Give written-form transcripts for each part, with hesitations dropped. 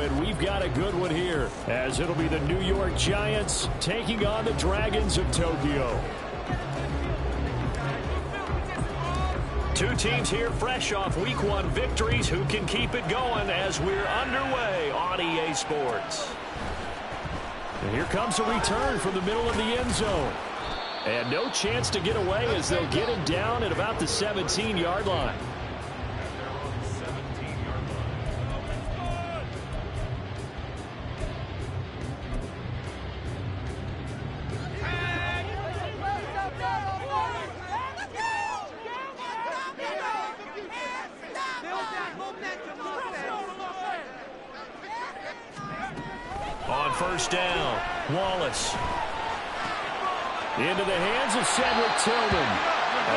And we've got a good one here, as it'll be the New York Giants taking on the Dragons of Tokyo. Two teams here fresh off Week 1 victories. Who can keep it going as we're underway on EA Sports? And here comes a return from the middle of the end zone. And no chance to get away as they'll get him down at about the 17-yard line. On first down, Wallace. Into the hands of Cedric Tillman.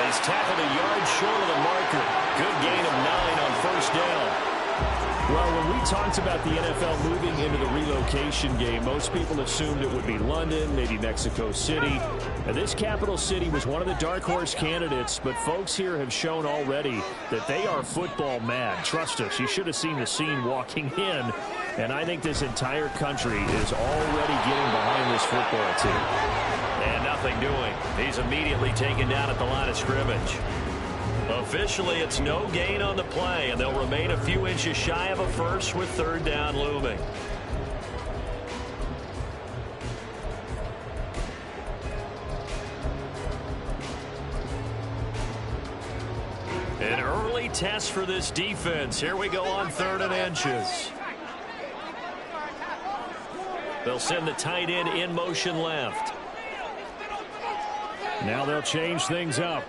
He's tackled a yard short of the marker. Good gain of 9 on first down. Well, when we talked about the NFL moving into the relocation game, most people assumed it would be London, maybe Mexico City. Now, this capital city was one of the dark horse candidates, but folks here have shown already that they are football mad. Trust us, you should have seen the scene walking in, and I think this entire country is already getting behind this football team. And nothing doing. He's immediately taken down at the line of scrimmage. Officially, it's no gain on the play, and they'll remain a few inches shy of a first with third down looming. An early test for this defense. Here we go on 3rd and inches. They'll send the tight end in motion left. Now they'll change things up.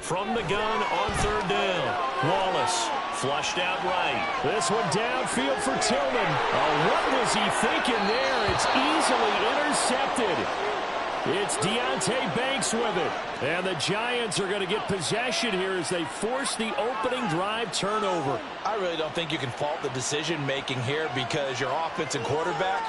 From the gun on 3rd down, Wallace flushed out right. This one downfield for Tillman. Oh, what was he thinking there? It's easily intercepted. It's Deonte Banks with it. And the Giants are going to get possession here as they force the opening drive turnover. I really don't think you can fault the decision-making here because your offense and quarterback,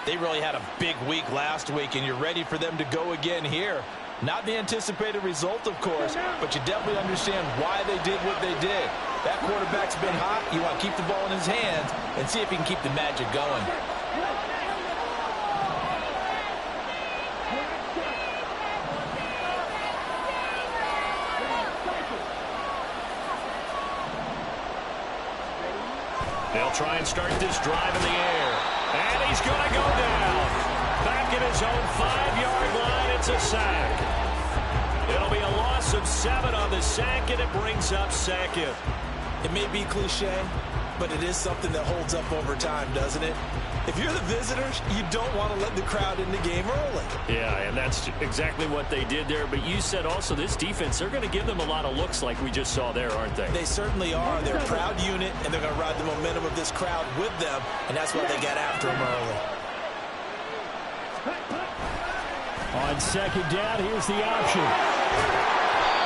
they really had a big week last week, and you're ready for them to go again here. Not the anticipated result, of course, but you definitely understand why they did what they did. That quarterback's been hot. You want to keep the ball in his hands and see if he can keep the magic going. They'll try and start this drive in the air. And he's going to go down. Back at his own 5-yard line, it's a sack. It'll be a loss of 7 on the sack, and it brings up second. It may be cliche, but it is something that holds up over time, doesn't it? If you're the visitors, you don't want to let the crowd in the game early. Yeah, and that's exactly what they did there. But you said also this defense, they're going to give them a lot of looks like we just saw there, aren't they? They certainly are. They're a proud unit, and they're going to ride the momentum of this crowd with them, and that's why they got after them early. On 2nd down, here's the option.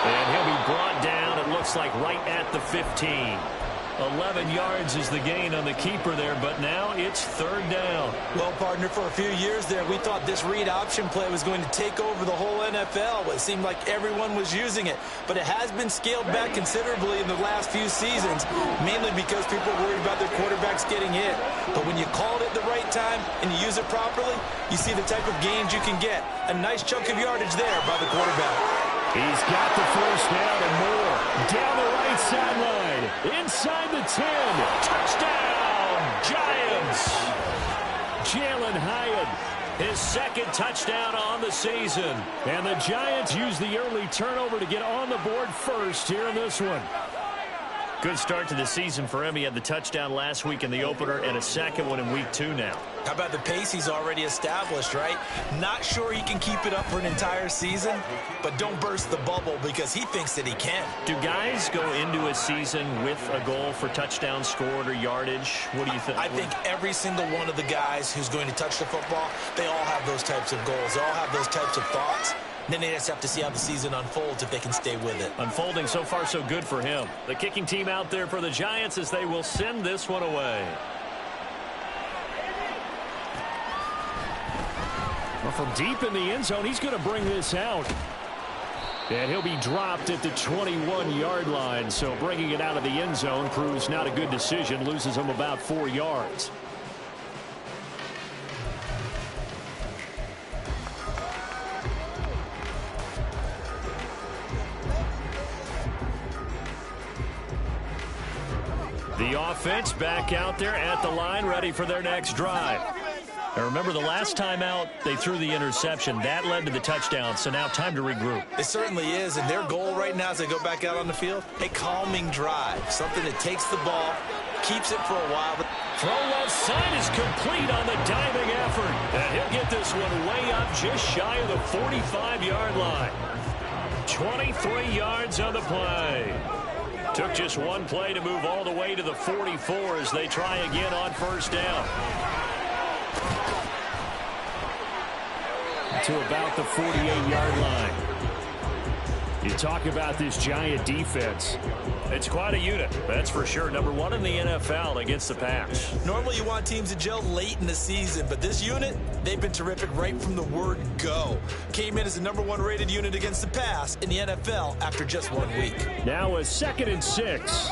And he'll be brought down, it looks like, right at the 15. 11 yards is the gain on the keeper there, but now it's 3rd down. Well, partner, for a few years there, we thought this read option play was going to take over the whole NFL. It seemed like everyone was using it, but it has been scaled back considerably in the last few seasons, mainly because people are worried about their quarterbacks getting hit. But when you call it at the right time and you use it properly, you see the type of gains you can get. A nice chunk of yardage there by the quarterback. He's got the first down and more. Down the right sideline. Inside the 10. Touchdown, Giants. Jalen Hyatt, his 2nd touchdown on the season. And the Giants use the early turnover to get on the board first here in this one. Good start to the season for him. He had the touchdown last week in the opener and a 2nd one in week 2 now. How about the pace he's already established, right? Not sure he can keep it up for an entire season, but don't burst the bubble because he thinks that he can. Do guys go into a season with a goal for touchdowns scored or yardage? What do you think? I think every single one of the guys who's going to touch the football, they all have those types of goals. They all have those types of thoughts. Then they just have to see how the season unfolds if they can stay with it. Unfolding so far so good for him. The kicking team out there for the Giants as they will send this one away. from deep in the end zone, he's going to bring this out. And he'll be dropped at the 21-yard line. So bringing it out of the end zone proves not a good decision. Loses him about 4 yards. The offense back out there at the line, ready for their next drive. Now remember, the last time out, they threw the interception. That led to the touchdown, so now time to regroup. It certainly is, and their goal right now as they go back out on the field, a calming drive, something that takes the ball, keeps it for a while. Throw left side is complete on the diving effort. And he'll get this one way up just shy of the 45-yard line. 23 yards on the play. Took just one play to move all the way to the 44 as they try again on first down. To about the 48-yard line. You talk about this Giant defense. It's quite a unit, that's for sure. Number one in the NFL against the pass. Normally you want teams to gel late in the season, but this unit, they've been terrific right from the word go. Came in as the #1 rated unit against the pass in the NFL after just 1 week. Now a 2nd and 6.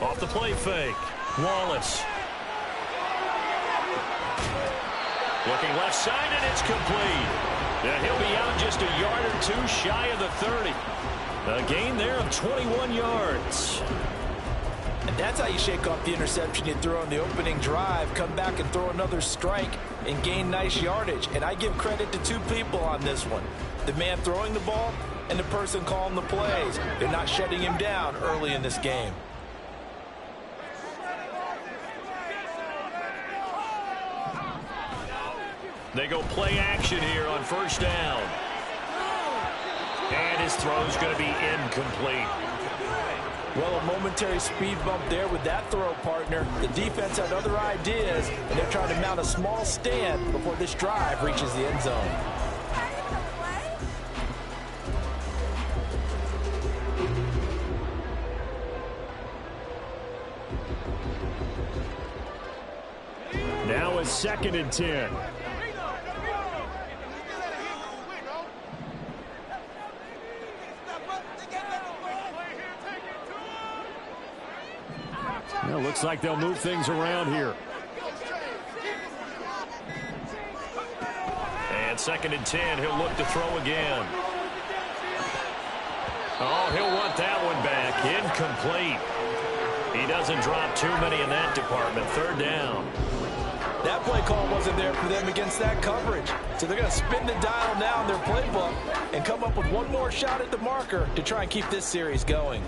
Off the play fake. Wallace. Looking left side, and it's complete. And he'll be out just a yard or two shy of the 30. A gain there of 21 yards. And that's how you shake off the interception you threw on the opening drive. Come back and throw another strike and gain nice yardage. And I give credit to two people on this one. The man throwing the ball and the person calling the plays. They're not shutting him down early in this game. They go play action here on first down. And his throw's going to be incomplete. Well, a momentary speed bump there with that throw, partner. The defense had other ideas, and they're trying to mount a small stand before this drive reaches the end zone. Now a 2nd and 10. Well, looks like they'll move things around here. And 2nd and 10, he'll look to throw again. Oh, he'll want that one back. Incomplete. He doesn't drop too many in that department. 3rd down. That play call wasn't there for them against that coverage. So they're going to spin the dial now in their playbook and come up with one more shot at the marker to try and keep this series going.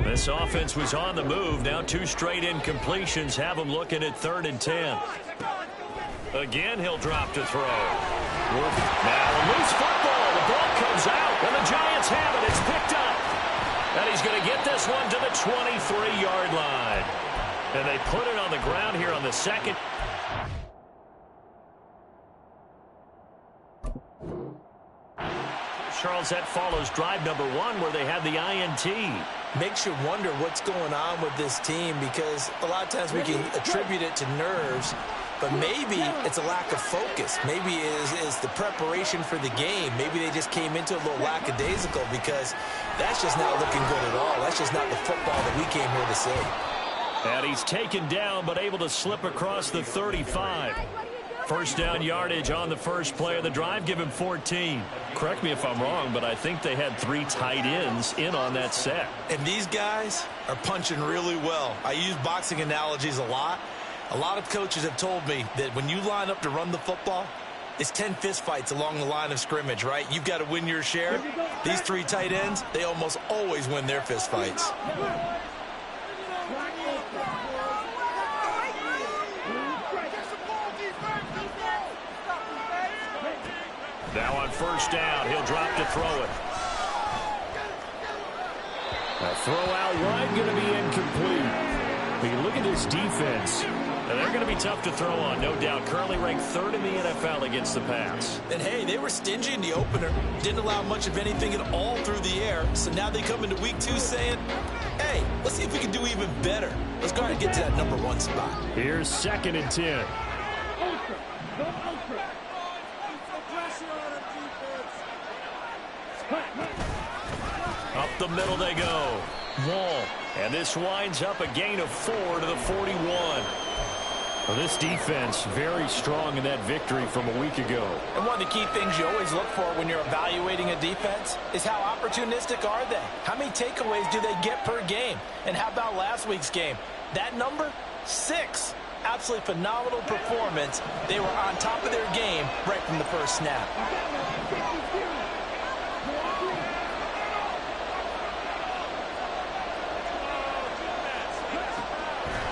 This offense was on the move. Now 2 straight incompletions have him looking at 3rd and 10. Again, he'll drop to throw. Now a loose football. The ball comes out, and the Giants have it. It's picked up. And he's going to get this one to the 23-yard line. And they put it on the ground here on the 2nd. Charles, that follows drive #1 where they had the INT. Makes you wonder what's going on with this team, because a lot of times we can attribute it to nerves, but maybe it's a lack of focus. Maybe it is the preparation for the game. Maybe they just came into a little lackadaisical, because that's just not looking good at all. That's just not the football that we came here to see. And he's taken down but able to slip across the 35. First down yardage on the first play of the drive. Give him 14. Correct me if I'm wrong, but I think they had 3 tight ends in on that set. And these guys are punching really well. I use boxing analogies a lot. A lot of coaches have told me that when you line up to run the football, it's 10 fistfights along the line of scrimmage, right? You've got to win your share. These 3 tight ends, they almost always win their fistfights. Now on first down, he'll drop to throw it. A throw out wide, going to be incomplete. But you look at this defense, and they're going to be tough to throw on, no doubt. Currently ranked 3rd in the NFL against the pass. And hey, they were stingy in the opener. Didn't allow much of anything at all through the air. So now they come into week 2 saying, hey, okay. Let's see if we can do even better. Let's go ahead and get to that number 1 spot. Here's 2nd and 10. Up the middle they go. Wall. And this winds up a gain of 4 to the 41. Well, this defense very strong in that victory from a week ago. And one of the key things you always look for when you're evaluating a defense is how opportunistic are they? How many takeaways do they get per game? And how about last week's game? That number, 6. Absolutely phenomenal performance. They were on top of their game right from the first snap.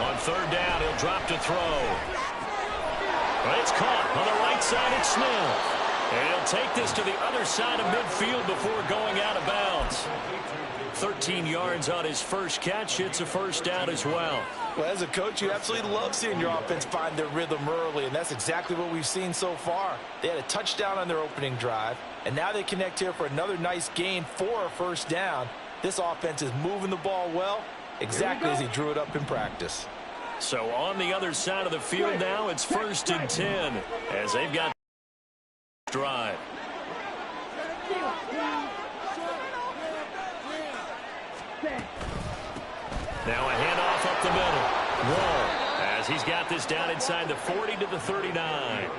On 3rd down, he'll drop to throw. But it's caught on the right side. It's Smith. And he'll take this to the other side of midfield before going out of bounds. 13 yards on his first catch. It's a first down as well. Well, as a coach, you absolutely love seeing your offense find their rhythm early, and that's exactly what we've seen so far. They had a touchdown on their opening drive, and now they connect here for another nice gain for a first down. This offense is moving the ball well, exactly as he drew it up in practice. So on the other side of the field now, it's 1st and 10 as they've got drive. Now a handoff up the middle. Wall as he's got this down inside the 40 to the 39.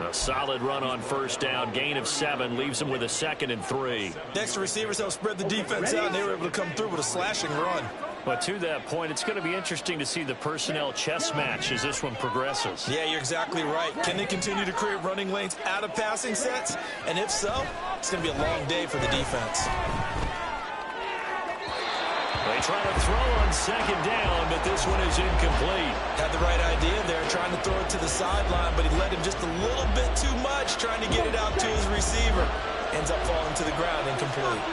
A solid run on first down. Gain of 7 leaves him with a 2nd and 3. Next, the receivers helped spread the defense out, and they were able to come through with a slashing run. But to that point, it's going to be interesting to see the personnel chess match as this one progresses. Yeah, you're exactly right. Can they continue to create running lanes out of passing sets? And if so, it's going to be a long day for the defense. They try to throw on 2nd down, but this one is incomplete. Had the right idea there, trying to throw it to the sideline, but he let him just a little bit too much, trying to get it out to his receiver. Ends up falling to the ground, incomplete.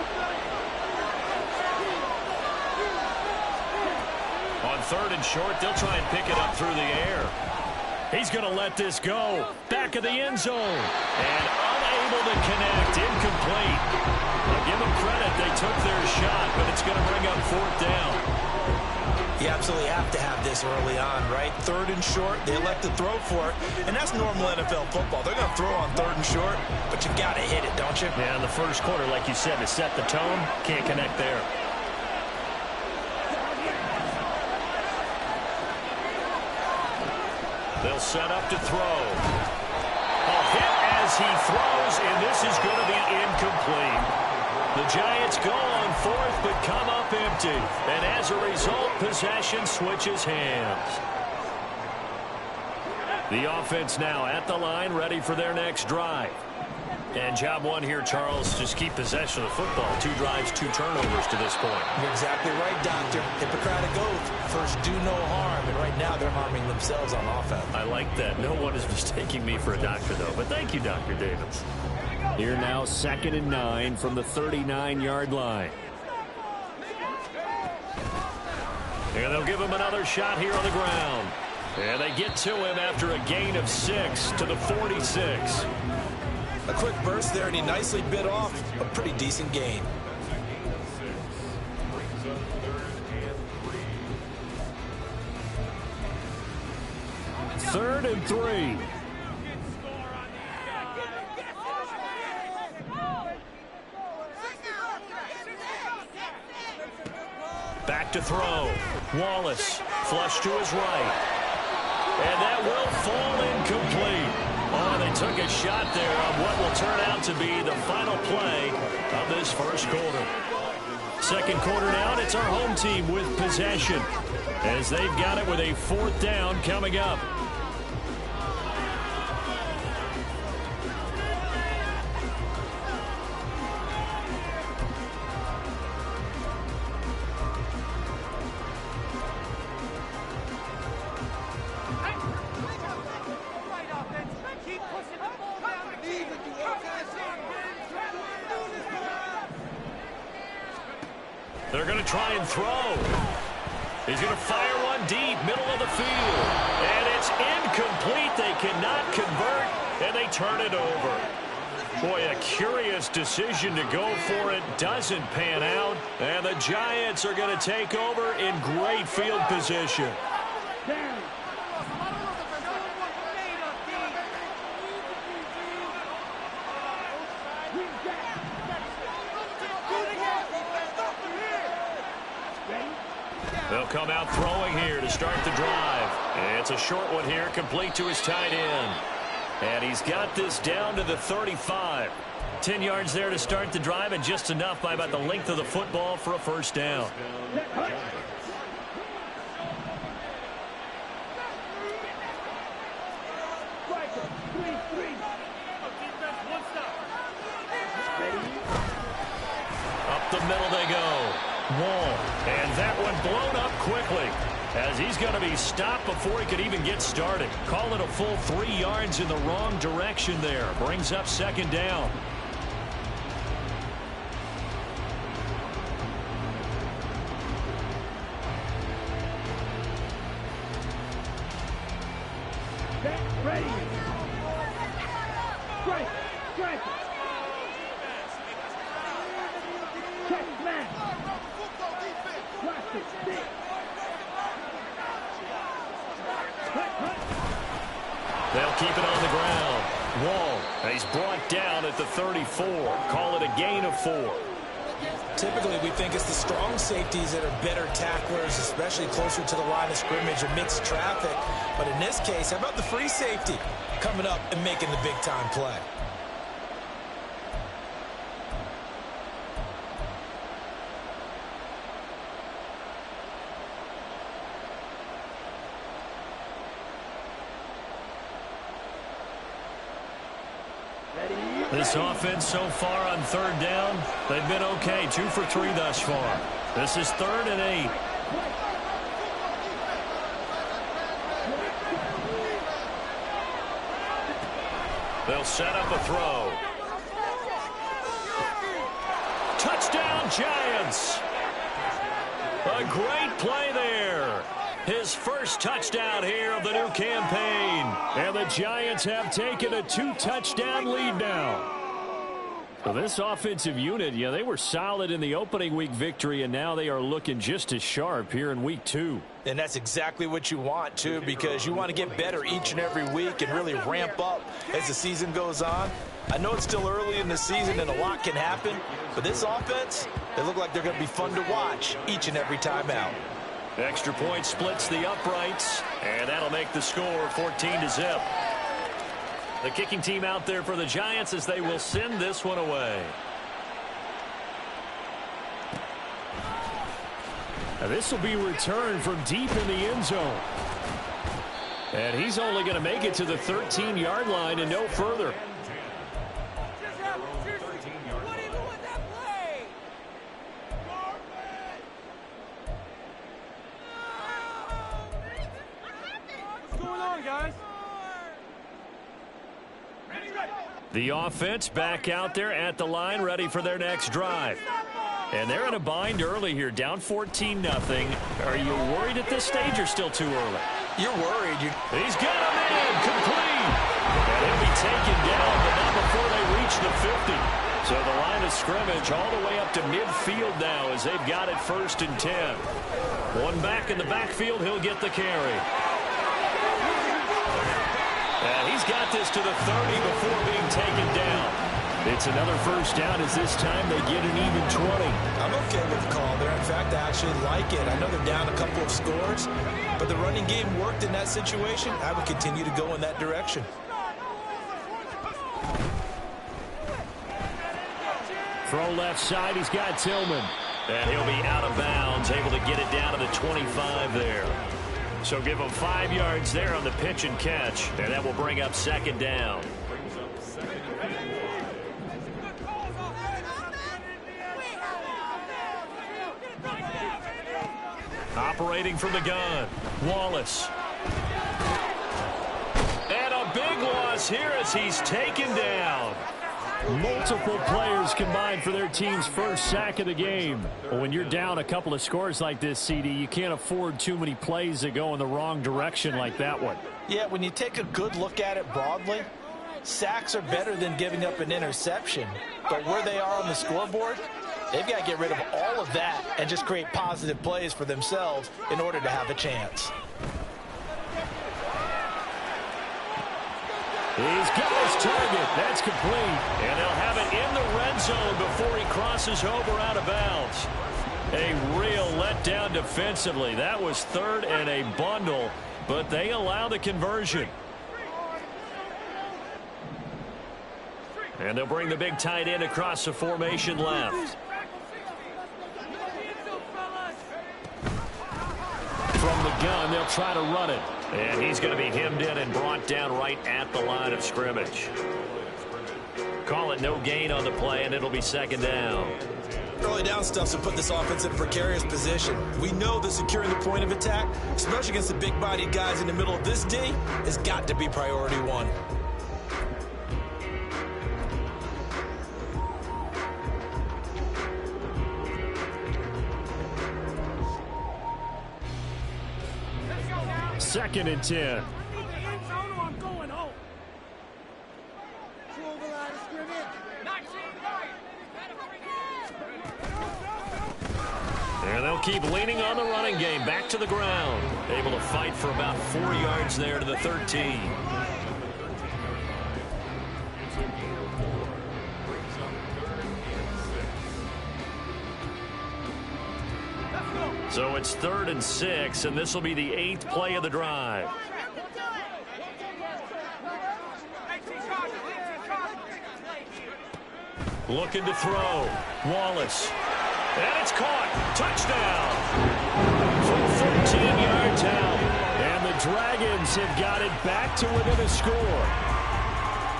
On 3rd and short, they'll try and pick it up through the air. He's going to let this go. Back of the end zone. And unable to connect. Incomplete. I'll give them credit. They took their shot, but it's going to bring up 4th down. You absolutely have to have this early on, right? 3rd and short, they elect to throw for it. And that's normal NFL football. They're going to throw on 3rd and short, but you got to hit it, don't you? Yeah, in the first quarter, like you said, to set the tone, can't connect there. They'll set up to throw. A hit as he throws, and this is going to be incomplete. The Giants go on 4th, but come up empty. And as a result, possession switches hands. The offense now at the line, ready for their next drive. And job 1 here, Charles, just keep possession of the football. 2 drives, 2 turnovers to this point. You're exactly right, Doctor. Hippocratic oath. First, do no harm. And right now, they're harming themselves on offense. I like that. No one is mistaking me for a doctor, though. But thank you, Dr. Davis. Here now, 2nd and 9 from the 39-yard line. And they'll give him another shot here on the ground. And they get to him after a gain of 6 to the 46. A quick burst there, and he nicely bit off a pretty decent gain. Third and 3. Back to throw. Wallace, flush to his right. And that will fall incomplete. Oh, they took a shot there on what will turn out to be the final play of this first quarter. Second quarter now, and it's our home team with possession as they've got it with a 4th down coming up. They're going to try and throw. He's going to fire one deep, middle of the field. And it's incomplete. They cannot convert, and they turn it over. Boy, a curious decision to go for it. Doesn't pan out. And the Giants are going to take over in great field position. They'll come out throwing here to start the drive. It's a short one here, complete to his tight end. And he's got this down to the 35. 10 yards there to start the drive, and just enough by about the length of the football for a first down. Up the middle they go. Wall. And that one blown up quickly, as he's going to be stopped before he could even get started. Call it a full 3 yards in the wrong direction there. Brings up second down. Ready. Strike. Strike. Check smash. Watch it. Stick. They'll keep it on the ground. Wall. He's brought down at the 34. Call it a gain of 4. Typically, we think it's the strong safeties that are better tacklers, especially closer to the line of scrimmage amidst traffic. But in this case, how about the free safety coming up and making the big-time play? This offense so far on third down, they've been okay. 2 for 3 thus far. This is 3rd and 8. They'll set up a throw. Touchdown, Giants! A great play there. His first touchdown here of the new campaign. And the Giants have taken a 2-touchdown lead now. So this offensive unit, yeah, they were solid in the opening week victory, and now they are looking just as sharp here in week 2. And that's exactly what you want, too, because you want to get better each and every week and really ramp up as the season goes on. I know it's still early in the season and a lot can happen, but this offense, they look like they're going to be fun to watch each and every time out. Extra point splits the uprights, and that'll make the score 14-0. The kicking team out there for the Giants as they will send this one away. Now this will be returned from deep in the end zone. And he's only going to make it to the 13-yard line and no further. The offense back out there at the line, ready for their next drive. And they're in a bind early here, down 14-0. Are you worried at this stage or still too early? You're worried. He's got him in, complete. And he'll be taken down, but not before they reach the 50. So the line of scrimmage all the way up to midfield now as they've got it 1st and 10. One back in the backfield, he'll get the carry. And he's got this to the 30 before being taken down. It's another first down as this time they get an even 20. I'm okay with the call there. In fact, I actually like it. I know they're down a couple of scores, but the running game worked in that situation. I would continue to go in that direction. Throw left side, he's got Tillman. And he'll be out of bounds, able to get it down to the 25 there. So give him 5 yards there on the pitch and catch, and that will bring up 2nd down. Operating from the gun, Wallace. And a big loss here as he's taken down. Multiple players combined for their team's first sack of the game. But when you're down a couple of scores like this, CD, you can't afford too many plays that go in the wrong direction like that one. Yeah, when you take a good look at it broadly, Sacks are better than giving up an interception, but where they are on the scoreboard, they've got to get rid of all of that and just create positive plays for themselves in order to have a chance. He's got his target. That's complete. And they'll have it in the red zone before he crosses over out of bounds. A real letdown defensively. That was third and a bundle, but they allow the conversion. And they'll bring the big tight end across the formation left. From the gun, they'll try to run it. And he's going to be hemmed in and brought down right at the line of scrimmage. Call it no gain on the play, and it'll be second down. Early down stuff to put this offense in a precarious position. We know that securing the point of attack, especially against the big-bodied guys in the middle of this D, has got to be priority one. Second and 10. And they'll keep leaning on the running game. Back to the ground. Able to fight for about 4 yards there to the 13. So it's 3rd and 6, and this will be the 8th play of the drive. Looking to throw. Wallace. And it's caught. Touchdown. From 13 yards out. And the Dragons have got it back to within a score.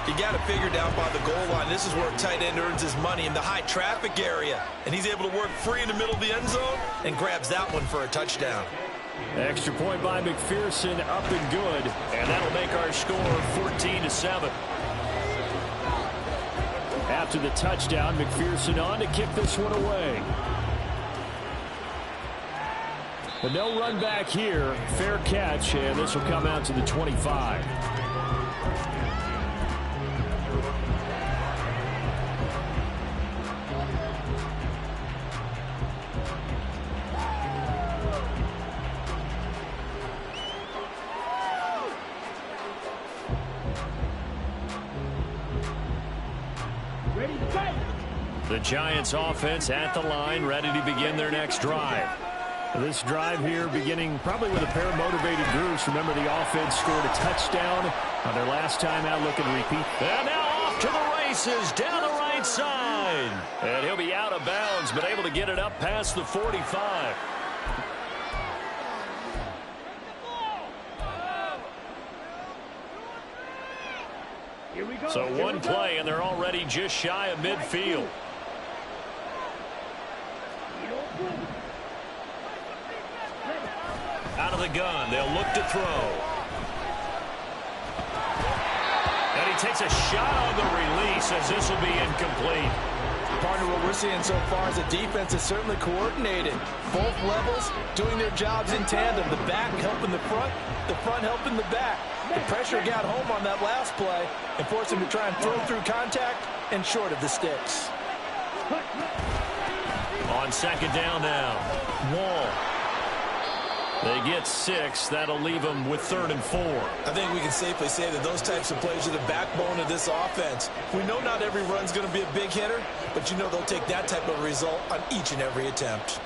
You got to figure down by the goal line. This is where a tight end earns his money in the high traffic area. And he's able to work free in the middle of the end zone and grabs that one for a touchdown. Extra point by McPherson, up and good. And that'll make our score 14-7. After the touchdown, McPherson on to kick this one away. But no run back here. Fair catch, and this will come out to the 25. The Giants offense at the line, ready to begin their next drive. This drive here beginning probably with a pair of motivated groups. Remember, the offense scored a touchdown on their last time out. Look and repeat. And now off to the races down the right side. And he'll be out of bounds, but able to get it up past the 45. So one play, and they're already just shy of midfield. Out of the gun, they'll look to throw. And he takes a shot on the release as this will be incomplete. Partner, what we're seeing so far is the defense is certainly coordinated. Both levels doing their jobs in tandem. The back helping the front helping the back. The pressure got home on that last play and forced him to try and throw through contact and short of the sticks. On second down now, Wall. They get 6. That'll leave them with 3rd and 4. I think we can safely say that those types of plays are the backbone of this offense. We know not every run's going to be a big hitter, but you know they'll take that type of result on each and every attempt.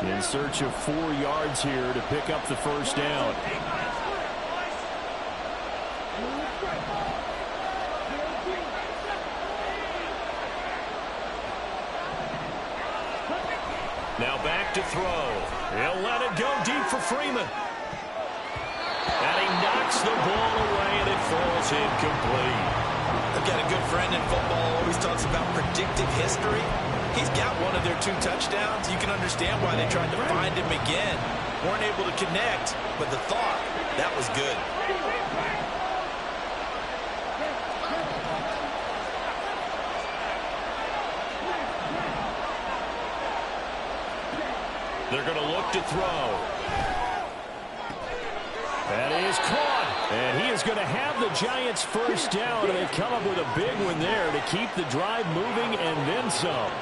In search of 4 yards here to pick up the first down. Now back to throw. He'll let it go deep for Freeman. And he knocks the ball away, and it falls incomplete. I've got a good friend in football, always talks about predictive history. He's got one of their 2 touchdowns. You can understand why they tried to find him again. Weren't able to connect, but the thought, that was good. They're going to look to throw. That is caught. And he is going to have the Giants first down, and they come up with a big one there to keep the drive moving and then some.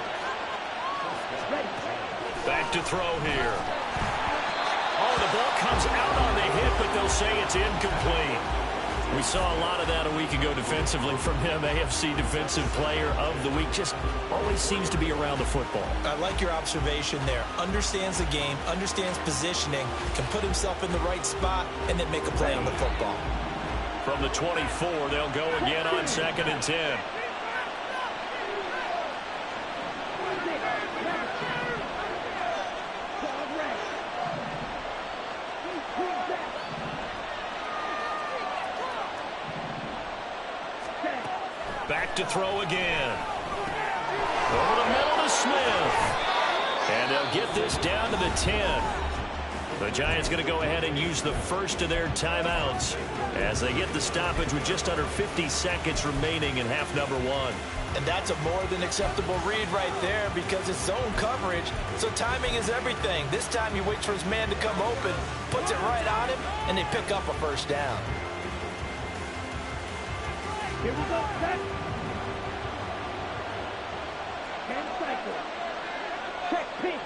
Back to throw here. Oh, the ball comes out on the hit, but they'll say it's incomplete. We saw a lot of that a week ago defensively from him. AFC Defensive Player of the Week. Just always seems to be around the football. I like your observation there. Understands the game, understands positioning, can put himself in the right spot, and then make a play on the football. From the 24, they'll go again on 2nd and 10. Back to throw again. Over the middle to Smith. And they'll get this down to the 10. The Giants going to go ahead and use the first of their timeouts as they get the stoppage with just under 50 seconds remaining in half number 1. And that's a more than acceptable read right there because it's zone coverage, so timing is everything. This time he waits for his man to come open, puts it right on him, and they pick up a first down. Here we go, set. 10 cycle. Check pink.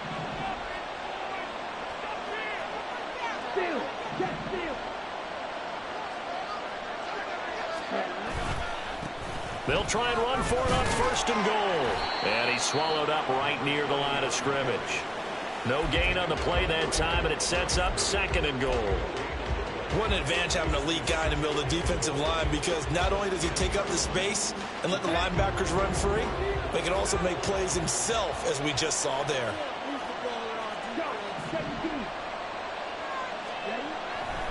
Steal. Check steal. They'll try and run for it on 1st and goal. And he's swallowed up right near the line of scrimmage. No gain on the play that time, and it sets up 2nd and goal. What an advantage having an elite guy in the middle of the defensive line because not only does he take up the space and let the linebackers run free, but he can also make plays himself, as we just saw there.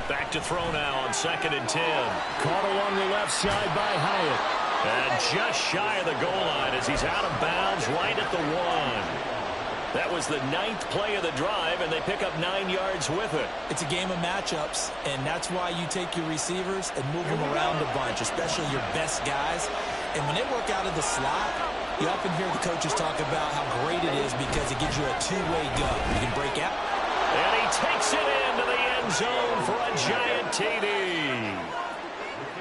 Back to throw now on 2nd and 10. Caught along the left side by Hyatt. And just shy of the goal line as he's out of bounds right at the 1. That was the 9th play of the drive, and they pick up 9 yards with it. It's a game of matchups, and that's why you take your receivers and move them around a bunch, especially your best guys. And when they work out of the slot, you often hear the coaches talk about how great it is because it gives you a two-way go. You can break out. And he takes it into the end zone for a giant TD.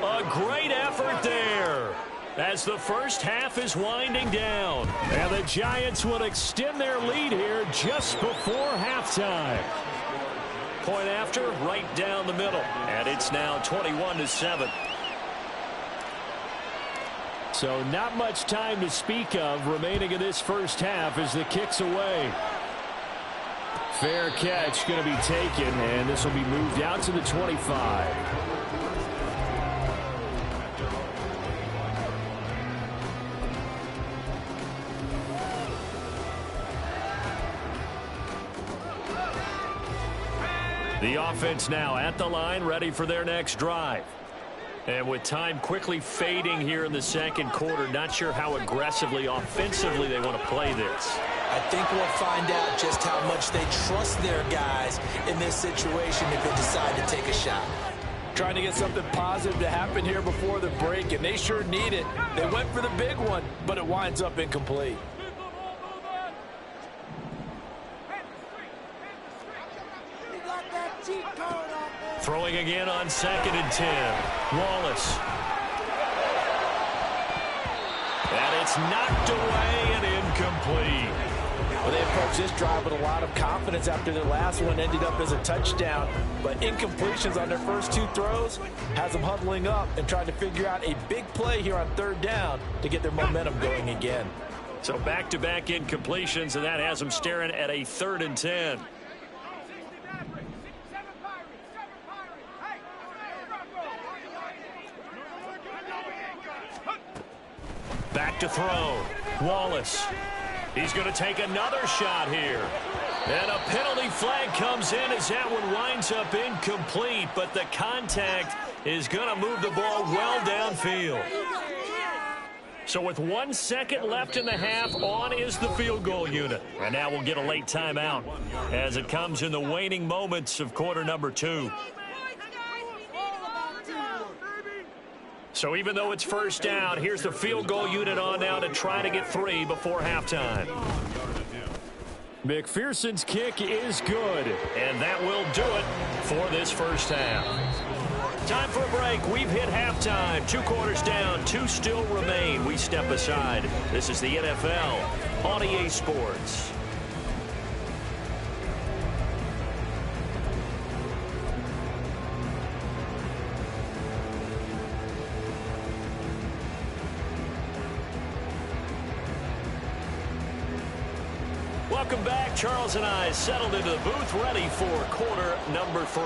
A great effort there as the first half is winding down. And the Giants will extend their lead here just before halftime. Point after, right down the middle. And it's now 21-7. So not much time to speak of remaining in this first half as the kick's away. Fair catch going to be taken, and this will be moved out to the 25. The offense now at the line, ready for their next drive. And with time quickly fading here in the second quarter, not sure how aggressively, offensively they want to play this. I think we'll find out just how much they trust their guys in this situation if they decide to take a shot. Trying to get something positive to happen here before the break, and they sure need it. They went for the big one, but it winds up incomplete. Throwing again on 2nd and 10. Wallace. And it's knocked away and incomplete. Well, they approached this drive with a lot of confidence after their last one ended up as a touchdown. But incompletions on their first 2 throws has them huddling up and trying to figure out a big play here on 3rd down to get their momentum going again. So back-to-back incompletions, and that has them staring at a 3rd and 10. Back to throw. Wallace. He's going to take another shot here. And a penalty flag comes in as that one winds up incomplete, but the contact is going to move the ball well downfield. So with 1 second left in the half, on is the field goal unit. And now we'll get a late timeout as it comes in the waning moments of quarter number 2. So even though it's first down, here's the field goal unit on now to try to get 3 before halftime. McPherson's kick is good, and that will do it for this first half. Time for a break. We've hit halftime. 2 quarters down, 2 still remain. We step aside. This is the NFL on EA Sports. Welcome back. Charles and I settled into the booth, ready for quarter number 3.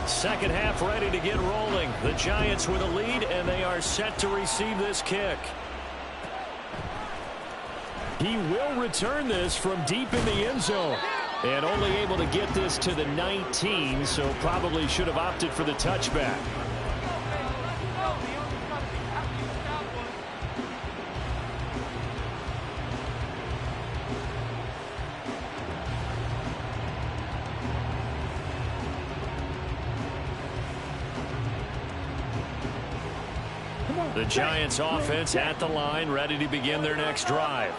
Second half ready to get rolling. The Giants with a lead, and they are set to receive this kick. He will return this from deep in the end zone. And only able to get this to the 19, so probably should have opted for the touchback. The Giants offense at the line, ready to begin their next drive.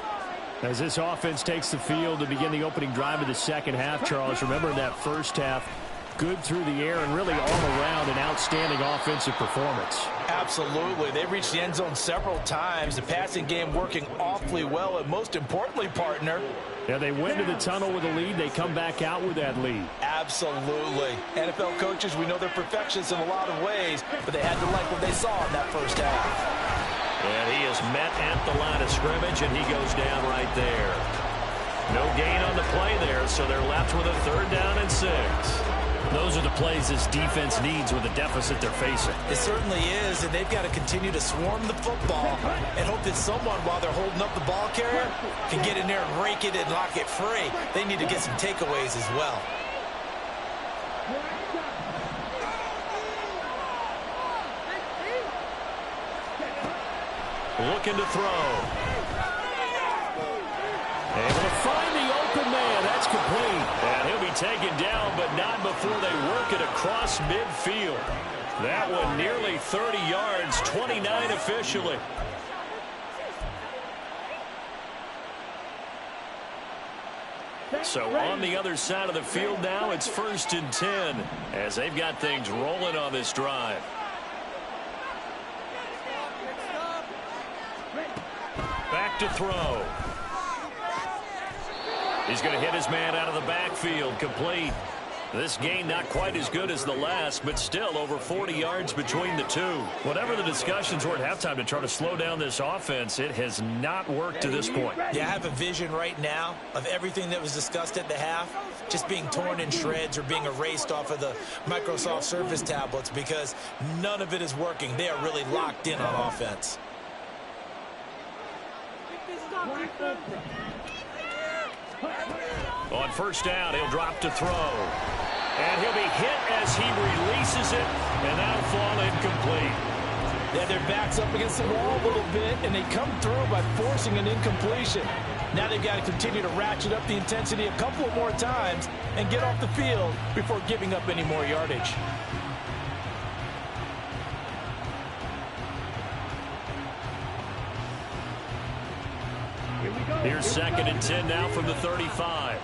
As this offense takes the field to begin the opening drive of the second half, Charles, remember in that first half, good through the air and really all around an outstanding offensive performance. Absolutely. They reached the end zone several times. The passing game working awfully well, and most importantly, partner, yeah, they went to the tunnel with a lead. They come back out with that lead. Absolutely. NFL coaches, we know they're perfectionists in a lot of ways, but they had to like what they saw in that first half. And he is met at the line of scrimmage, and he goes down right there. No gain on the play there, so they're left with a 3rd down and 6. Those are the plays this defense needs with the deficit they're facing. It certainly is, and they've got to continue to swarm the football and hope that someone, while they're holding up the ball carrier, can get in there and rake it and lock it free. They need to get some takeaways as well. Looking to throw. Able to find the open man. That's complete. And he'll be taken down, but not before they work it across midfield. That one nearly 30 yards, 29 officially. So on the other side of the field now, it's 1st and 10 as they've got things rolling on this drive. Back to throw. He's going to hit his man out of the backfield, complete. This gain not quite as good as the last, but still over 40 yards between the two. Whatever the discussions were at halftime to try to slow down this offense, it has not worked to this point. Yeah, I have a vision right now of everything that was discussed at the half just being torn in shreds or being erased off of the Microsoft Surface tablets because none of it is working. They are really locked in on offense. On 1st down, he'll drop to throw. And he'll be hit as he releases it, and that'll fall incomplete. Yeah, their back's up against the wall a little bit, and they come through by forcing an incompletion. Now they've got to continue to ratchet up the intensity a couple of more times and get off the field before giving up any more yardage. Here's 2nd and 10 now from the 35.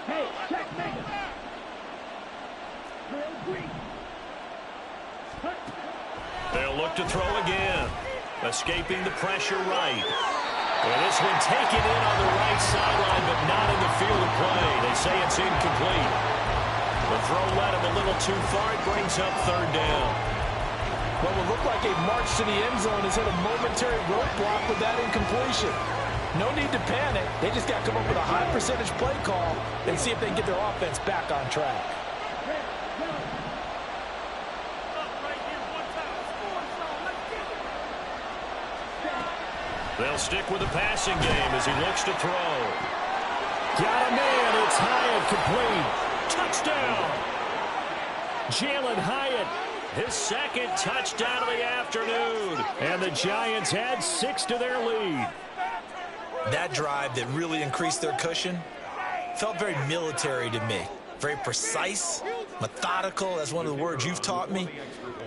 Hey, checkmate. They'll look to throw again. Escaping the pressure right. And this one taken in on the right sideline, but not in the field of play. They say it's incomplete. The throw led him a little too far. It brings up 3rd down. What would look like a march to the end zone has hit a momentary roadblock with that incompletion. No need to panic. They just got to come up with a high percentage play call and see if they can get their offense back on track. They'll stick with the passing game as he looks to throw. Got a man. It's Hyatt complete. Touchdown. Jalen Hyatt his second touchdown of the afternoon. And the Giants add 6 to their lead. That drive that really increased their cushion felt very military to me. Very precise, methodical. That's one of the words you've taught me.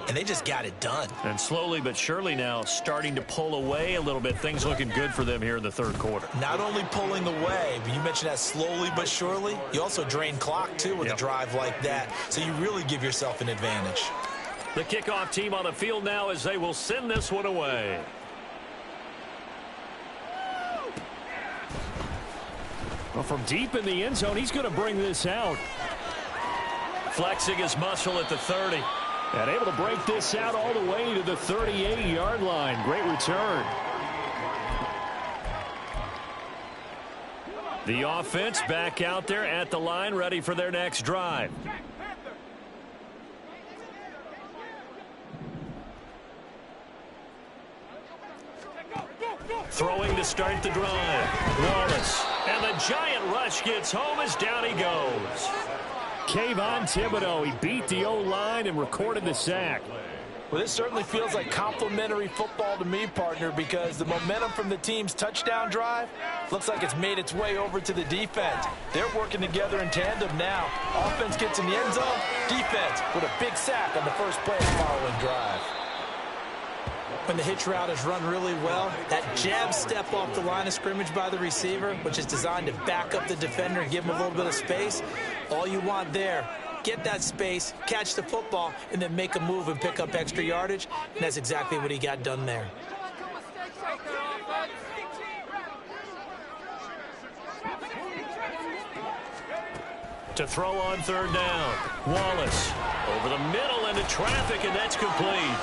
And they just got it done. And slowly but surely now starting to pull away a little bit. Things looking good for them here in the third quarter. Not only pulling away, but you mentioned that slowly but surely. You also drain clock, too, with a drive like that. So you really give yourself an advantage. The kickoff team on the field now as they will send this one away. Well, from deep in the end zone, he's going to bring this out. Flexing his muscle at the 30. And able to break this out all the way to the 38-yard line. Great return. The offense back out there at the line, ready for their next drive. Throwing to start the drive. Wallace. And the giant rush gets home as down he goes. Kayvon Thibodeau, he beat the O-line and recorded the sack. Well, this certainly feels like complimentary football to me, partner, because the momentum from the team's touchdown drive looks like it's made its way over to the defense. They're working together in tandem now. Offense gets in the end zone. Defense with a big sack on the first play of the following drive. When the hitch route is run really well, that jab step off the line of scrimmage by the receiver, which is designed to back up the defender and give him a little bit of space, all you want there, get that space, catch the football, and then make a move and pick up extra yardage, and that's exactly what he got done there. To throw on third down, Wallace over the middle into traffic, and that's complete.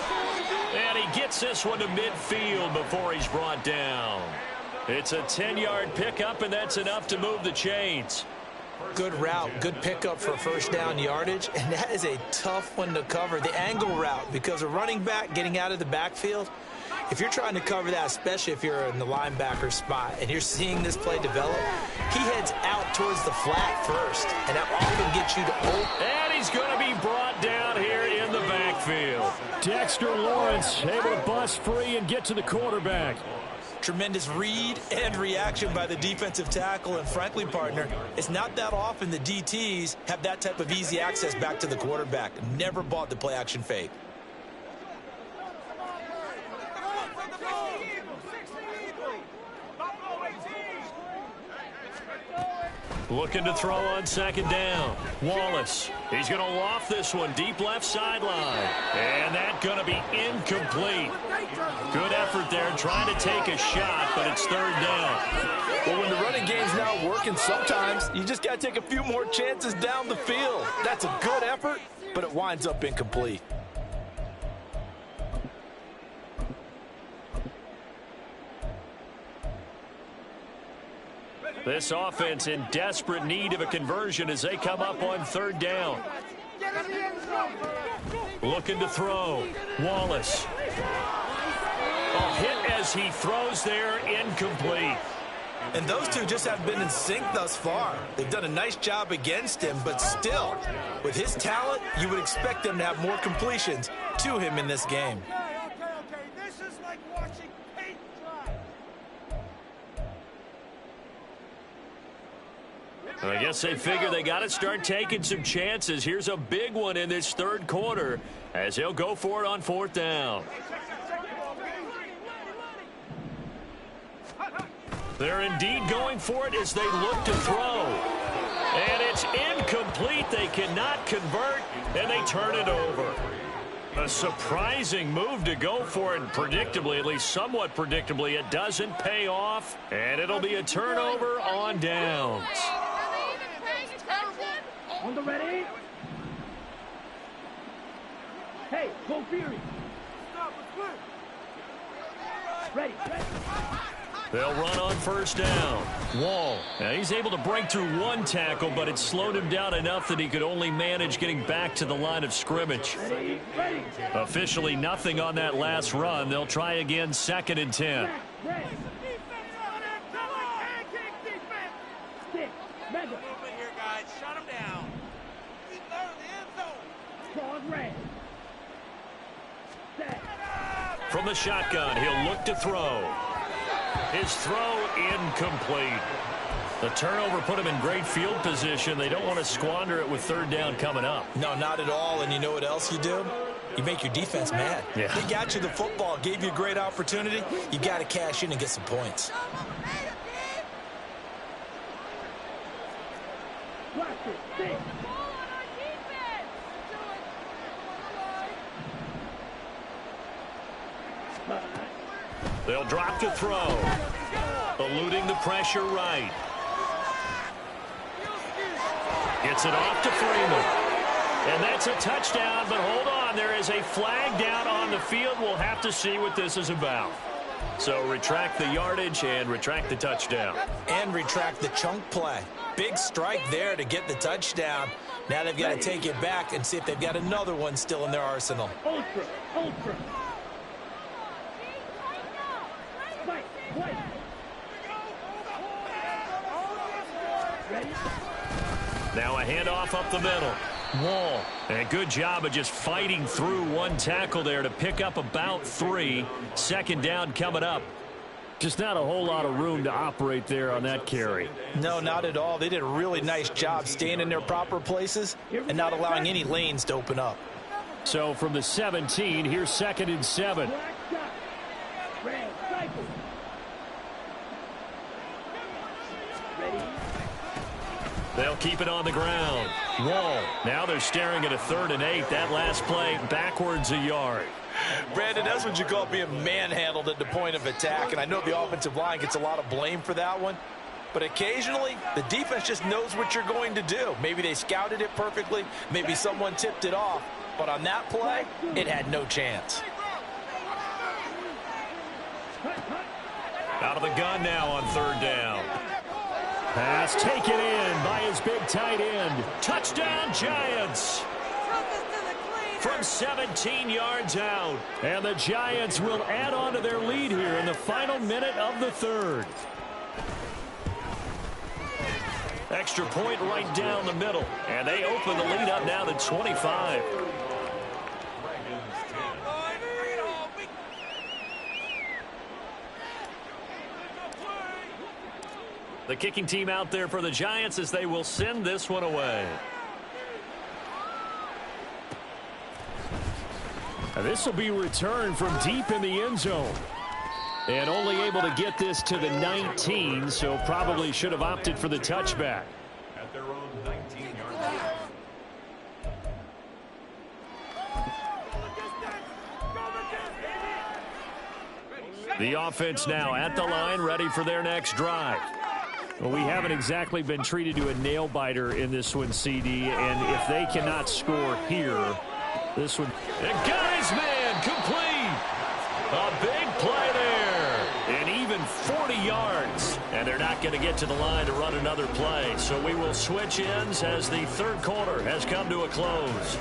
And he gets this one to midfield before he's brought down. It's a 10-yard pickup, and that's enough to move the chains. Good route, good pickup for first down yardage, and that is a tough one to cover. The angle route, because a running back getting out of the backfield, if you're trying to cover that, especially if you're in the linebacker spot and you're seeing this play develop, he heads out towards the flat first, and that often gets you to open. And he's going to be brought down here in the backfield. Dexter Lawrence able to bust free and get to the quarterback. Tremendous read and reaction by the defensive tackle, and frankly, partner, it's not that often the DTs have that type of easy access back to the quarterback. Never bought the play action fake. Looking to throw on second down. Wallace. He's going to loft this one deep left sideline. And that's going to be incomplete. Good effort there trying to take a shot, but it's third down. Well, when the running game's not working, sometimes you just got to take a few more chances down the field. That's a good effort, but it winds up incomplete. This offense in desperate need of a conversion as they come up on third down. Looking to throw. Wallace. A hit as he throws there, incomplete. And those two just have been in sync thus far. They've done a nice job against him, but still, with his talent, you would expect them to have more completions to him in this game. This is like watching paint dry. I guess they figure they got to start taking some chances. Here's a big one in this third quarter as he'll go for it on fourth down. They're indeed going for it as they look to throw. And it's incomplete. They cannot convert, and they turn it over. A surprising move to go for it, and predictably, at least somewhat predictably, it doesn't pay off, and it'll be a turnover on downs. On the ready? Hey, go Fury. Ready. They'll run on first down. Wall. Now he's able to break through one tackle, but it slowed him down enough that he could only manage getting back to the line of scrimmage. Ready. Officially nothing on that last run. They'll try again, 2nd and 10. Ready. Stick. Mega. Movement here, guys. Shut him down. He's there in the end zone. Cross red. From the shotgun, he'll look to throw. His throw incomplete. The turnover put him in great field position. They don't want to squander it with third down coming up. No, not at all. And you know what else you do? You make your defense mad. Yeah. They got you the football, gave you a great opportunity. You got to cash in and get some points. They'll drop to throw. Eluding the pressure right. Gets it off to Freeman. And that's a touchdown, but hold on. There is a flag down on the field. We'll have to see what this is about. So retract the yardage and retract the touchdown. And retract the chunk play. Big strike there to get the touchdown. Now they've got to take it back and see if they've got another one still in their arsenal. Ultra. Wait. Ready? Now a handoff up the middle. Wall. And a good job of just fighting through one tackle there to pick up about 3. Second down coming up. Just not a whole lot of room to operate there on that carry. No, not at all. They did a really nice job staying in their proper places and not allowing any lanes to open up. So from the 17, here's 2nd and 7. Red cycle. Ready? They'll keep it on the ground. Wall. Now they're staring at a 3rd and 8. That last play backwards a yard. Brandon, that's what you call being manhandled at the point of attack. And I know the offensive line gets a lot of blame for that one. But occasionally, the defense just knows what you're going to do. Maybe they scouted it perfectly. Maybe someone tipped it off. But on that play, it had no chance. Out of the gun now on 3rd down. Pass taken in by his big tight end. Touchdown, Giants. From 17 yards out. And the Giants will add on to their lead here in the final minute of the 3rd. Extra point right down the middle. And they open the lead up now to 25. The kicking team out there for the Giants as they will send this one away. And this will be returned from deep in the end zone. And only able to get this to the 19, so probably should have opted for the touchback. At their own 19-yard line. The offense now at the line, ready for their next drive. Well, we haven't exactly been treated to a nail-biter in this one, CD, and if they cannot score here, this one... And guy's man, complete! A big play there, and even 40 yards. And they're not going to get to the line to run another play, so we will switch ends as the 3rd quarter has come to a close.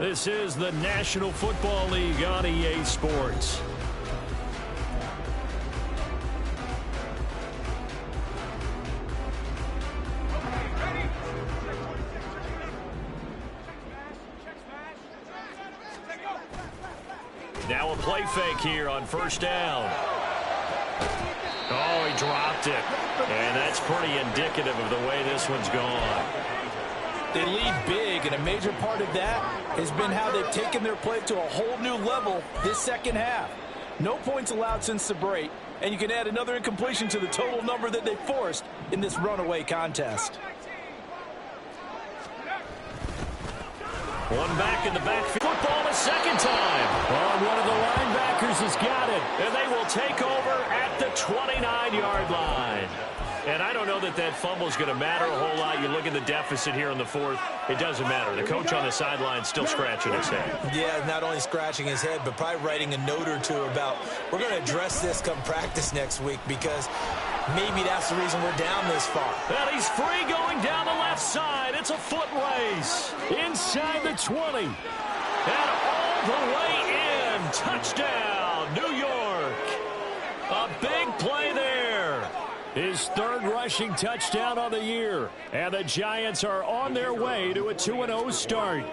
This is the National Football League on EA Sports. Now a play fake here on 1st down. Oh, he dropped it. And that's pretty indicative of the way this one's gone. They lead big, and a major part of that has been how they've taken their play to a whole new level this second half. No points allowed since the break, and you can add another incompletion to the total number that they forced in this runaway contest. One back in the backfield. Football a second time. Oh, one of the linebackers has got it. And they will take over at the 29-yard line. And I don't know that that fumble is going to matter a whole lot. You look at the deficit here in the 4th. It doesn't matter. The coach on the sideline still scratching his head. Yeah, not only scratching his head, but probably writing a note or two about, we're going to address this come practice next week because maybe that's the reason we're down this far. And he's free going down the left side. It's a foot race. Inside the 20. And all the way in. Touchdown, New York. A big play there. His 3rd rushing touchdown on the year. And the Giants are on their way to a 2-0 start.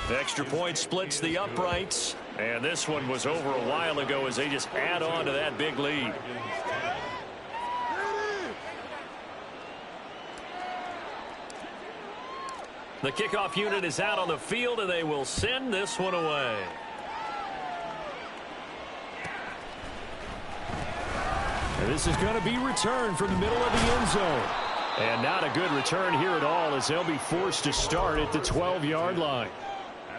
Extra point splits the uprights. And this one was over a while ago as they just add on to that big lead. The kickoff unit is out on the field, and they will send this one away. And this is going to be returned from the middle of the end zone. And not a good return here at all as they'll be forced to start at the 12-yard line.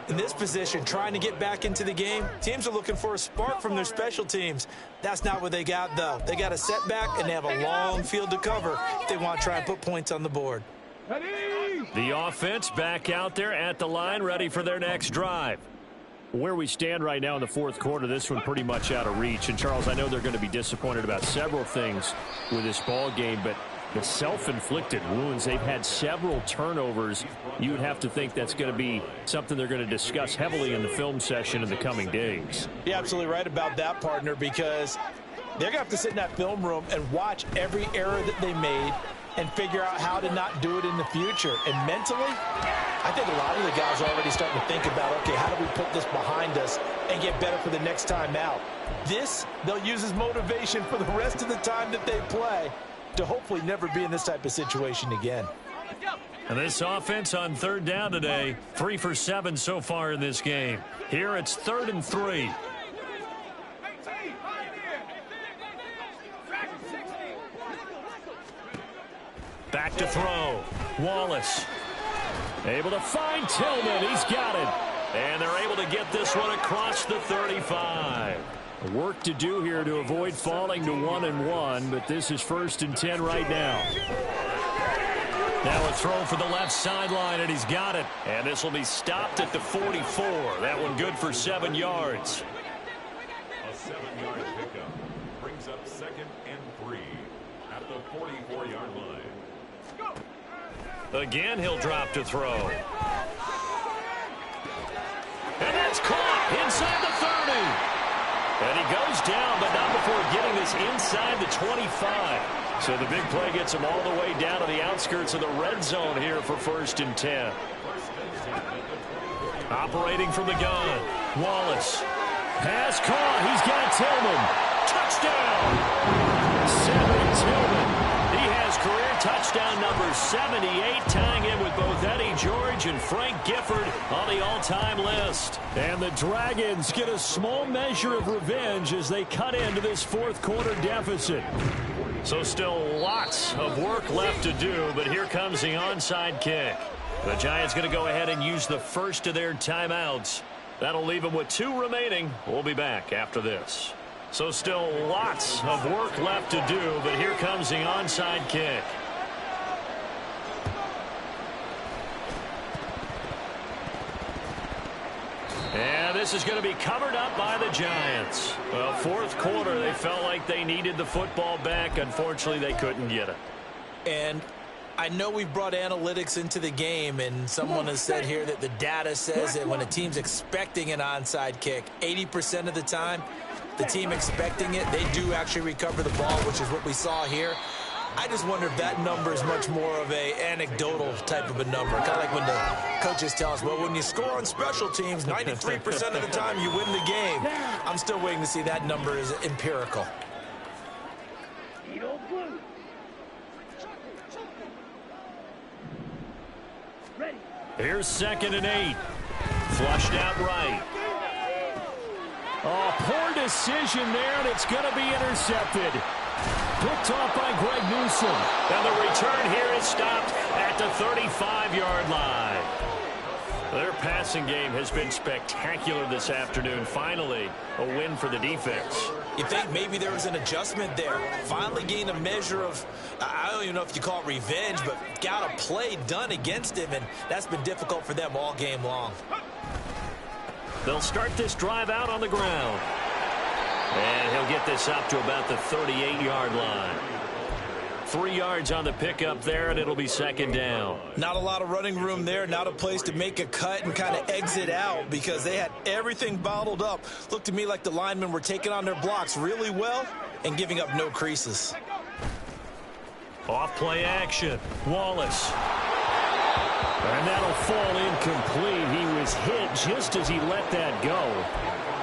In this position, trying to get back into the game, teams are looking for a spark from their special teams. That's not what they got, though. They got a setback, and they have a long field to cover if they want to try and put points on the board. The offense back out there at the line, ready for their next drive. Where we stand right now in the fourth quarter, this one pretty much out of reach. And, Charles, I know they're going to be disappointed about several things with this ball game, but the self-inflicted wounds, they've had several turnovers. You would have to think that's going to be something they're going to discuss heavily in the film session in the coming days. You're absolutely right about that, partner, because they're going to have to sit in that film room and watch every error that they made and figure out how to not do it in the future. And mentally, I think a lot of the guys are already starting to think about, okay, how do we put this behind us and get better for the next time out? This, they'll use as motivation for the rest of the time that they play to hopefully never be in this type of situation again. And this offense on third down today, 3 for 7 so far in this game. Here it's 3rd and 3. Back to throw. Wallace. Able to find Tillman. He's got it. And they're able to get this one across the 35. Work to do here to avoid falling to 1-1, but this is 1st and 10 right now. Now a throw for the left sideline, and he's got it. And this will be stopped at the 44. That one good for 7 yards. A 7-yard pickup brings up 2nd and 3 at the 44-yard line. Again, he'll drop to throw. And that's caught inside the 30. And he goes down, but not before getting this inside the 25. So the big play gets him all the way down to the outskirts of the red zone here for 1st and 10. Operating from the gun, Wallace. Pass caught. He's got Tillman. Touchdown. Cedric Tillman. He has career touchdown number 78, tying in with both Eddie George and Frank Gifford on the all-time list. And the Dragons get a small measure of revenge as they cut into this fourth quarter deficit. So still lots of work left to do, but here comes the onside kick. The Giants going to go ahead and use the first of their timeouts. That'll leave them with 2 remaining. We'll be back after this. So still lots of work left to do, but here comes the onside kick. And this is going to be covered up by the Giants. Well, fourth quarter, they felt like they needed the football back. Unfortunately, they couldn't get it. And I know we've brought analytics into the game, and someone has said here that the data says that when a team's expecting an onside kick, 80% of the time, the team expecting it, they do actually recover the ball, which is what we saw here. I just wonder if that number is much more of a anecdotal type of a number. Kind of like when the coaches tell us, well, when you score on special teams, 93% of the time you win the game. I'm still waiting to see that number is empirical. Here's 2nd and 8. Flushed out right. Oh, poor decision there, and it's going to be intercepted. Picked off by Greg Newsom. And the return here is stopped at the 35-yard line. Their passing game has been spectacular this afternoon. Finally, a win for the defense. You think maybe there was an adjustment there. Finally gained a measure of, I don't even know if you call it revenge, but got a play done against him, and that's been difficult for them all game long. They'll start this drive out on the ground. And he'll get this up to about the 38-yard line. 3 yards on the pickup there, and it'll be 2nd down. Not a lot of running room there, not a place to make a cut and kind of exit out because they had everything bottled up. Looked to me like the linemen were taking on their blocks really well and giving up no creases. Off play action. Wallace. And that'll fall incomplete. He was was hit just as he let that go.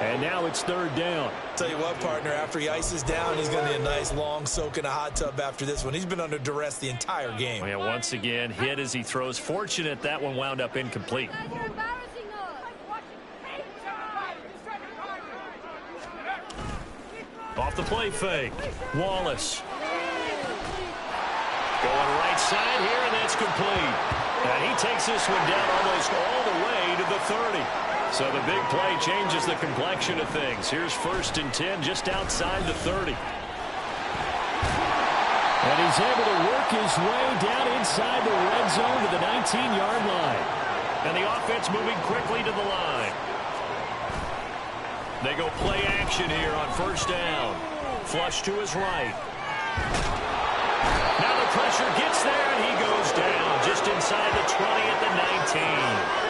And now it's third down. Tell you what, partner, after he ices down, he's going to need a nice long soak in a hot tub after this one. He's been under duress the entire game. Yeah, once again, hit as he throws. Fortunate that one wound up incomplete. Off the play fake. Wallace. Going right side here, and that's complete. And he takes this one down almost all the way to the 30. So the big play changes the complexion of things. Here's 1st and 10 just outside the 30. And he's able to work his way down inside the red zone to the 19-yard line. And the offense moving quickly to the line. They go play action here on 1st down. Flush to his right. Now the pressure gets there, and he goes down just inside the 20 at the 19.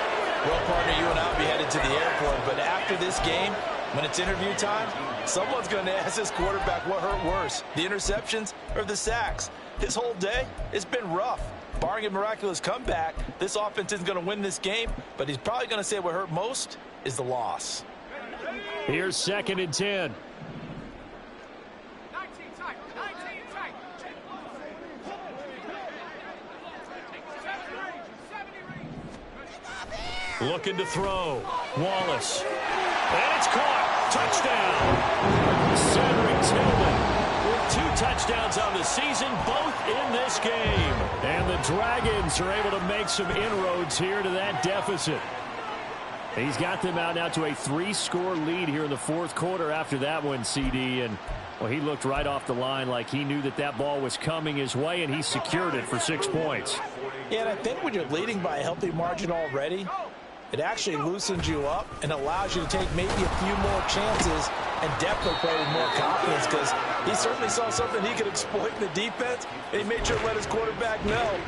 Well, partner, you and I will be headed to the airport, but after this game, when it's interview time, someone's going to ask this quarterback what hurt worse, the interceptions or the sacks. His whole day, it's been rough. Barring a miraculous comeback, this offense isn't going to win this game, but he's probably going to say what hurt most is the loss. Here's 2nd and 10. Looking to throw. Wallace. And it's caught. Touchdown. Cedric Tillman with 2 touchdowns on the season, both in this game. And the Dragons are able to make some inroads here to that deficit. He's got them out now to a 3-score lead here in the 4th quarter after that one, CD. And, well, he looked right off the line like he knew that that ball was coming his way, and he secured it for 6 points. Yeah, and I think when you're leading by a healthy margin already, it actually loosens you up and allows you to take maybe a few more chances and definitely play with more confidence, because he certainly saw something he could exploit in the defense, and he made sure to let his quarterback know,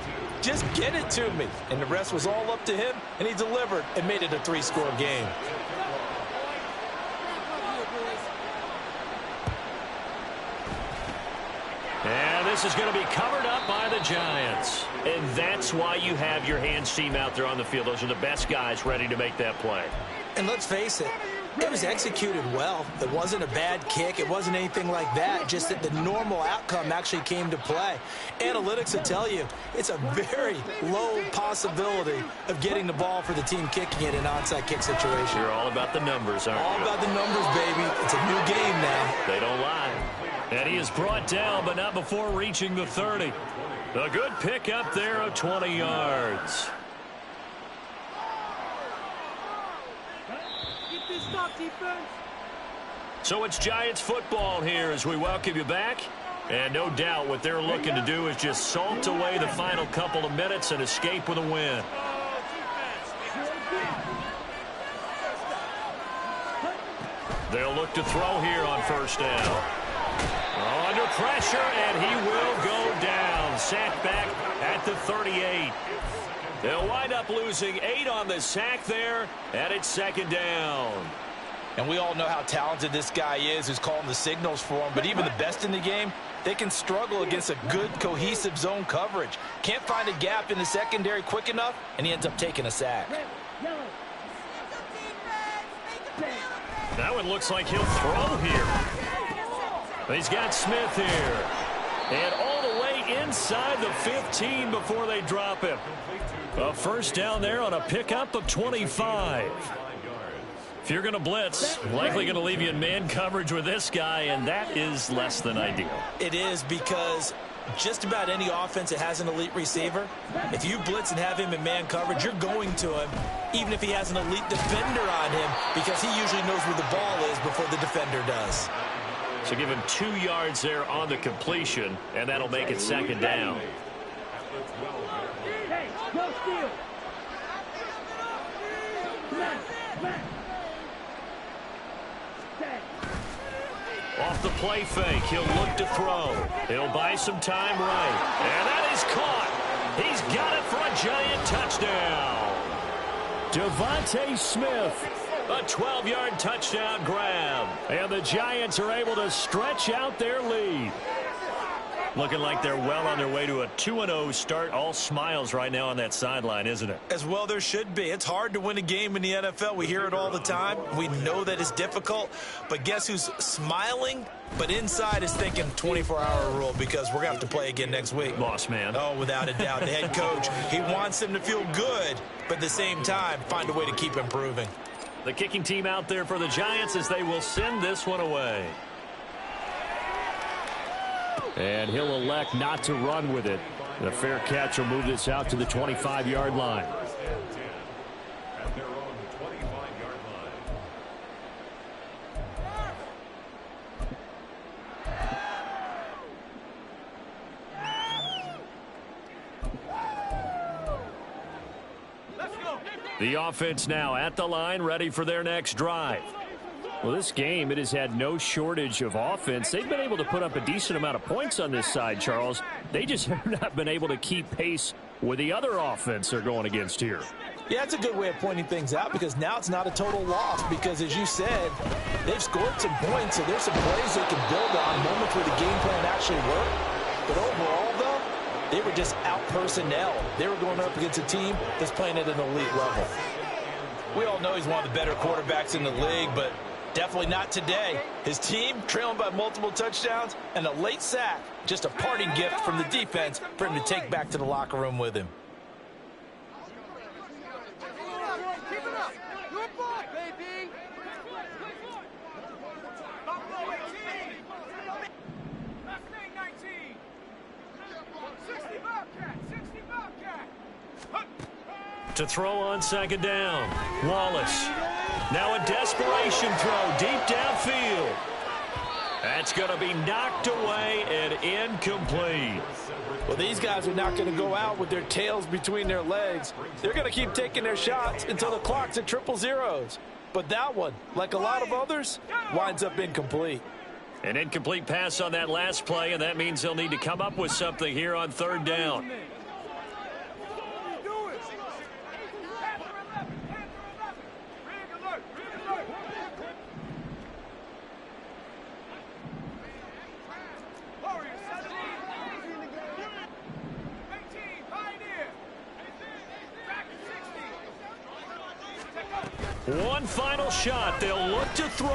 just get it to me. And the rest was all up to him, and he delivered and made it a 3-score game. And this is going to be covered up by the Giants. And that's why you have your hands team out there on the field. Those are the best guys ready to make that play. And let's face it, it was executed well. It wasn't a bad kick. It wasn't anything like that. Just that the normal outcome actually came to play. Analytics will tell you it's a very low possibility of getting the ball for the team kicking it in an onside kick situation. You're all about the numbers, aren't you? All about the numbers, baby. It's a new game now. They don't lie. And he is brought down, but not before reaching the 30. A good pick up there of 20 yards. Get this stop, defense. So it's Giants football here as we welcome you back. And no doubt what they're looking to do is just salt away the final couple of minutes and escape with a win. They'll look to throw here on 1st down. Under pressure, and he will go down. Sacked back at the 38. They'll wind up losing 8 on the sack there, and it's 2nd down. And we all know how talented this guy is who's calling the signals for him, but even the best in the game, they can struggle against a good, cohesive zone coverage. Can't find a gap in the secondary quick enough, and he ends up taking a sack. That one looks like he'll throw here. He's got Smith here. And all the way inside the 15 before they drop him. A 1st down there on a pickup of 25. If you're going to blitz, likely going to leave you in man coverage with this guy, and that is less than ideal. It is, because just about any offense that has an elite receiver, if you blitz and have him in man coverage, you're going to him, even if he has an elite defender on him, because he usually knows where the ball is before the defender does. So give him 2 yards there on the completion, and that'll make it 2nd down. Hey, go steal. Off the play fake, he'll look to throw. He'll buy some time right. And that is caught. He's got it for a Giant touchdown. Devontae Smith, a 12-yard touchdown grab. And the Giants are able to stretch out their lead. Looking like they're well on their way to a 2-0 start. All smiles right now on that sideline, isn't it? As well there should be. It's hard to win a game in the NFL. We hear it all the time. We know that it's difficult. But guess who's smiling? But inside is thinking 24-hour rule because we're going to have to play again next week. Boss man. Oh, without a doubt. The head coach, he wants them to feel good, but at the same time, find a way to keep improving. The kicking team out there for the Giants as they will send this one away. And he'll elect not to run with it. The fair catch will move this out to the 25-yard line. At their own 25-yard line. The offense now at the line, ready for their next drive. Well, this game, it has had no shortage of offense. They've been able to put up a decent amount of points on this side, Charles. They just have not been able to keep pace with the other offense they're going against here. Yeah, it's a good way of pointing things out because now it's not a total loss because, as you said, they've scored some points, so there's some plays they can build on, moments where the game plan actually worked. But overall, though, they were just out personnel. They were going up against a team that's playing at an elite level. We all know he's one of the better quarterbacks in the league, but definitely not today. His team trailing by multiple touchdowns and a late sack. Just a parting gift from the defense for him to take back to the locker room with him. Keep it up. Good ball, baby. Buffalo 18. Left wing 19. 60 Bobcat. 60 Bobcat. To throw on second down. Wallace. Now a desperation throw deep downfield. That's going to be knocked away and incomplete. Well, these guys are not going to go out with their tails between their legs. They're going to keep taking their shots until the clock's at 000. But that one, like a lot of others, winds up incomplete. An incomplete pass on that last play, and that means they'll need to come up with something here on third down. One final shot. They'll look to throw.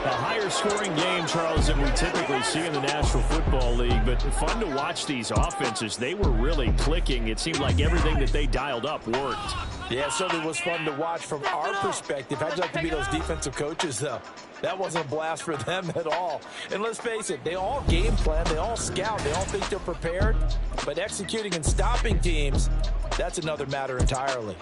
A higher scoring game, Charles, than we typically see in the National Football League, but fun to watch these offenses. They were really clicking. It seemed like everything that they dialed up worked. Yeah, it certainly was fun to watch from our perspective. How'd you like to be those defensive coaches, though? That wasn't a blast for them at all. And let's face it, they all game plan, they all scout, they all think they're prepared. But executing and stopping teams, that's another matter entirely.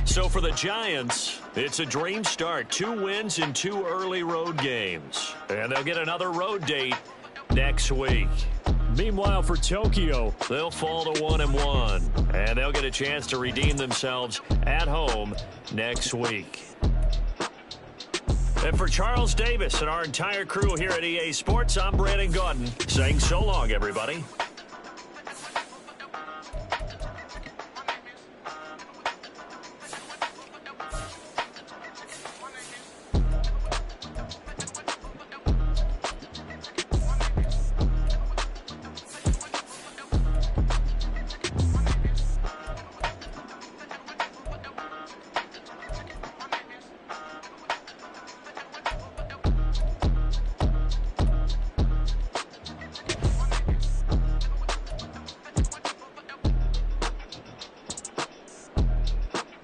So for the Giants, it's a dream start. 2 wins in 2 early road games. And they'll get another road date next week. Meanwhile, for Tokyo, they'll fall to 1-1. And they'll get a chance to redeem themselves at home next week. And for Charles Davis and our entire crew here at EA Sports, I'm Brandon Gaudin saying so long, everybody.